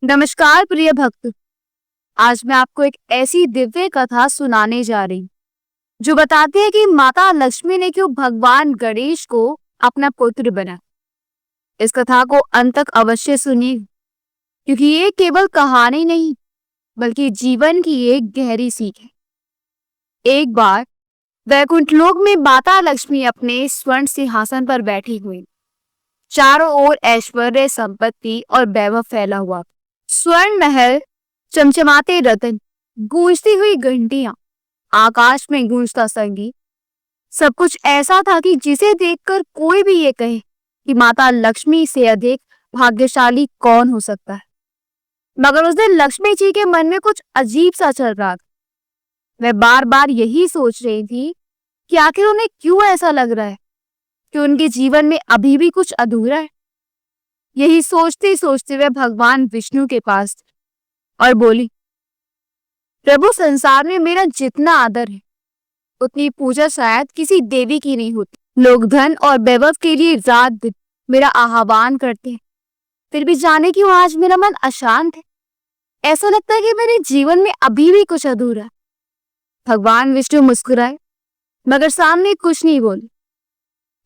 नमस्कार प्रिय भक्त। आज मैं आपको एक ऐसी दिव्य कथा सुनाने जा रही हूँ जो बताती है कि माता लक्ष्मी ने क्यों भगवान गणेश को अपना पुत्र बना। इस कथा को अंत तक अवश्य सुनिए, क्योंकि ये केवल कहानी नहीं बल्कि जीवन की एक गहरी सीख है। एक बार वैकुंठ लोक में माता लक्ष्मी अपने स्वर्ण सिंहासन पर बैठी हुई। चारों ओर ऐश्वर्य, संपत्ति और वैभव फैला हुआ। स्वर्ण महल, चमचमाते रतन, गूंजती हुई घंटियां, आकाश में गूंजता संगीत, सब कुछ ऐसा था कि जिसे देखकर कोई भी ये कहे कि माता लक्ष्मी से अधिक भाग्यशाली कौन हो सकता है। मगर उस दिन लक्ष्मी जी के मन में कुछ अजीब सा चल रहा था। वह बार बार यही सोच रही थी कि आखिर उन्हें क्यों ऐसा लग रहा है कि उनके जीवन में अभी भी कुछ अधूरा है। यही सोचते सोचते वह भगवान विष्णु के पास और बोली, प्रभु, संसार में मेरा जितना आदर है उतनी पूजा शायद किसी देवी की नहीं होती। लोग धन और वैभव के लिए रात दिन मेरा आह्वान करते हैं, फिर भी जाने क्यों आज मेरा मन अशांत है। ऐसा लगता है कि मेरे जीवन में अभी भी कुछ अधूरा है। भगवान विष्णु मुस्कुराए मगर सामने कुछ नहीं बोले।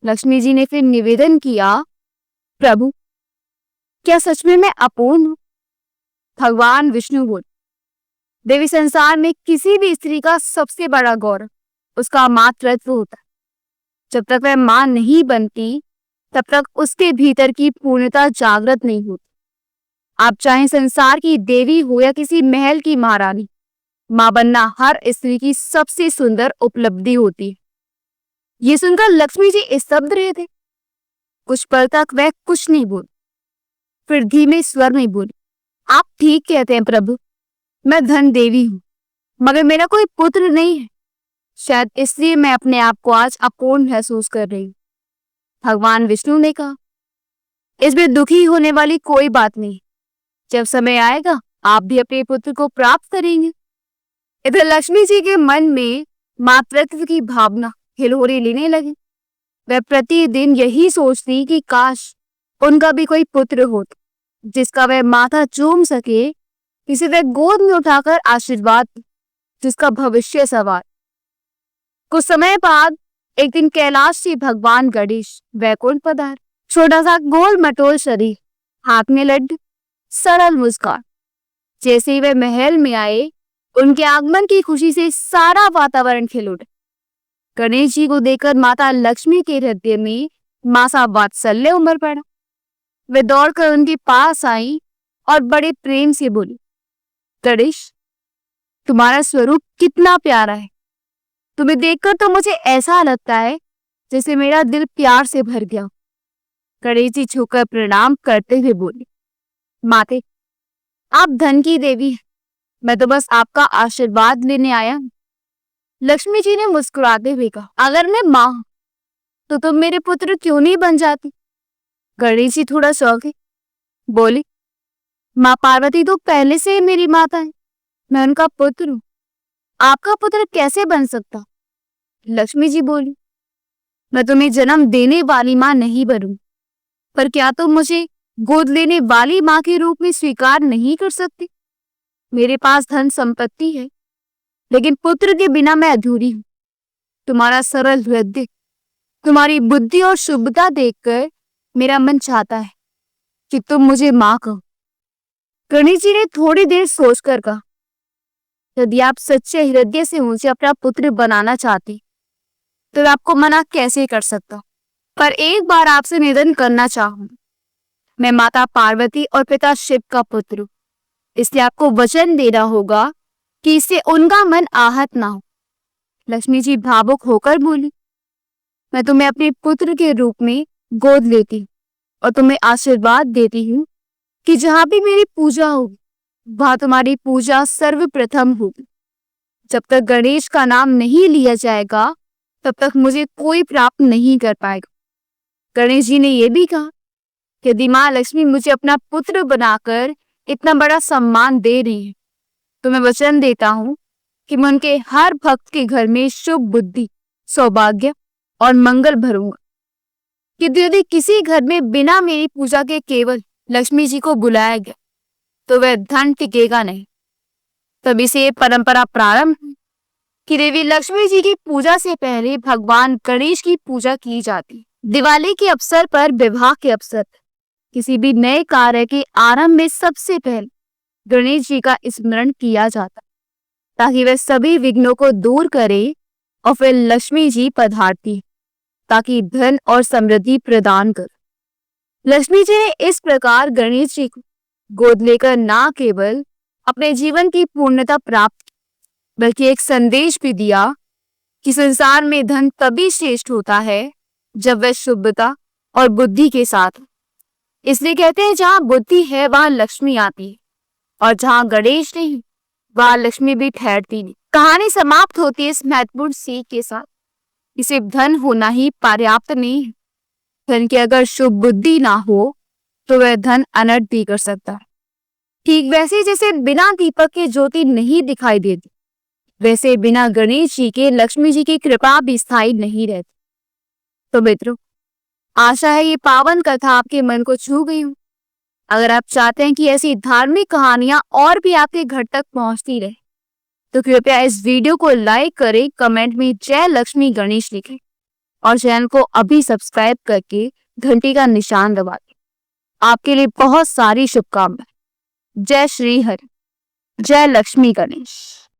लक्ष्मी जी ने फिर निवेदन किया, प्रभु, क्या सच में मैं अपूर्ण हूं? भगवान विष्णु बोले, देवी, संसार में किसी भी स्त्री का सबसे बड़ा गौरव उसका मातृत्व होता है। जब तक वह मां नहीं बनती तब तक उसके भीतर की पूर्णता जागृत नहीं होती। आप चाहे संसार की देवी हो या किसी महल की महारानी, मां बनना हर स्त्री की सबसे सुंदर उपलब्धि होती है। ये सुनकर लक्ष्मी जी स्तब्ध रहे थे। कुछ पल तक वह कुछ नहीं बोली, फिर धीमे स्वर में बोली, आप ठीक कहते हैं प्रभु, मैं धन देवी हूं, मगर मेरा कोई पुत्र नहीं है। शायद इसलिए मैं अपने आप को आज अपूर्ण महसूस कर रही हूं। भगवान विष्णु ने कहा, इसमें दुखी होने वाली कोई बात नहीं। जब समय आएगा आप भी अपने पुत्र को प्राप्त करेंगे। इधर लक्ष्मी जी के मन में मातृत्व की भावना हिलोरे लेने लगी। वह प्रतिदिन यही सोचती कि काश उनका भी कोई पुत्र होता जिसका वह माथा चूम सके, किसी वह गोद में उठाकर आशीर्वाद, जिसका भविष्य सवार। कुछ समय बाद एक दिन कैलाश से भगवान गणेश वैकुंठ पधार। छोटा सा गोल मटोल शरीर, हाथ में लड्डू, सरल मुस्कान। जैसे ही वे महल में आए, उनके आगमन की खुशी से सारा वातावरण खिल उठा। गणेश जी को देखकर माता लक्ष्मी के हृदय में मासा वात्सल्य उमड़ पड़ा। वे दौड़कर उनके पास आई और बड़े प्रेम से बोली, गणेश, तुम्हारा स्वरूप कितना प्यारा है। तुम्हें देखकर तो मुझे ऐसा लगता है जैसे मेरा दिल प्यार से भर गया। गणेश जी झुककर प्रणाम करते हुए बोले, माते, आप धन की देवी हैं, मैं तो बस आपका आशीर्वाद लेने आया हूं। लक्ष्मी जी ने मुस्कुराते हुए कहा, अगर मैं मां हूं तो तुम मेरे पुत्र क्यों नहीं बन जाती। गणेश जी थोड़ा चौंके, बोली, माँ पार्वती तो पहले से ही मेरी माता है, मैं उनका पुत्र हूँ, आपका पुत्र कैसे बन सकता। लक्ष्मी जी बोली, मैं तुम्हें जन्म देने वाली माँ नहीं बनूं, पर क्या तुम मुझे गोद लेने वाली माँ के रूप में स्वीकार नहीं कर सकती। मेरे पास धन संपत्ति है, लेकिन पुत्र के बिना मैं अधूरी हूँ। तुम्हारा सरल हृदय, तुम्हारी बुद्धि और शुभता देखकर मेरा मन चाहता है कि तुम मुझे मां कहो। गणेश जी ने थोड़ी देर सोचकर कहा, यदि आप सच्चे हृदय से मुझे अपना पुत्र बनाना चाहते तो आपको मना कैसे कर सकता। पर एक बार आपसे निवेदन करना चाहूंगा। मैं माता पार्वती और पिता शिव का पुत्र हूं, इसलिए आपको वचन देना होगा कि इससे उनका मन आहत ना हो। लक्ष्मी जी भावुक होकर बोली, मैं तुम्हें अपने पुत्र के रूप में गोद लेती और तुम्हें आशीर्वाद देती हूँ कि जहां भी मेरी पूजा होगी वहां तुम्हारी पूजा सर्वप्रथम होगी। जब तक गणेश का नाम नहीं लिया जाएगा तब तक मुझे कोई प्राप्त नहीं कर पाएगा। गणेश जी ने यह भी कहा कि यदि माँ लक्ष्मी मुझे अपना पुत्र बनाकर इतना बड़ा सम्मान दे रही है तो मैं वचन देता हूँ कि मैं उनके हर भक्त के घर में शुभ बुद्धि, सौभाग्य और मंगल भरूंगा। कि यदि किसी घर में बिना मेरी पूजा के केवल लक्ष्मी जी को बुलाया गया तो वह धन टिकेगा नहीं। तभी से ये परंपरा प्रारंभ हुई कि देवी लक्ष्मी जी की पूजा से पहले भगवान गणेश की पूजा की जाती। दिवाली के अवसर पर, विवाह के अवसर, किसी भी नए कार्य के आरंभ में सबसे पहले गणेश जी का स्मरण किया जाता, ताकि वह सभी विघ्नों को दूर करे। और फिर लक्ष्मी जी पधारती ताकि धन और समृद्धि प्रदान कर। लक्ष्मी जी ने इस प्रकार गणेश जी को गोद लेकर ना केवल अपने जीवन की पूर्णता प्राप्त की, बल्कि एक संदेश भी दिया कि संसार में धन तभी श्रेष्ठ होता है जब वह शुद्धता और बुद्धि के साथ। इसलिए कहते हैं जहां बुद्धि है वहां लक्ष्मी आती है, और जहां गणेश नहीं वहां लक्ष्मी भी ठहरती नहीं। कहानी समाप्त होती है इस महत्वपूर्ण सीख के साथ कि सिर्फ धन होना ही पर्याप्त नहीं है। धन की अगर शुभ बुद्धि ना हो तो वह धन अनर्थ भी कर सकता है। ठीक वैसे जैसे बिना दीपक के ज्योति नहीं दिखाई देती, वैसे बिना गणेश जी के लक्ष्मी जी की कृपा भी स्थायी नहीं रहती। तो मित्रों, आशा है ये पावन कथा आपके मन को छू गई हो। अगर आप चाहते हैं कि ऐसी धार्मिक कहानियां और भी आपके घर तक पहुंचती रहे, तो कृपया इस वीडियो को लाइक करें, कमेंट में जय लक्ष्मी गणेश लिखें और चैनल को अभी सब्सक्राइब करके घंटी का निशान दबा दें। आपके लिए बहुत सारी शुभकामनाएं। जय श्री हरि, जय लक्ष्मी गणेश।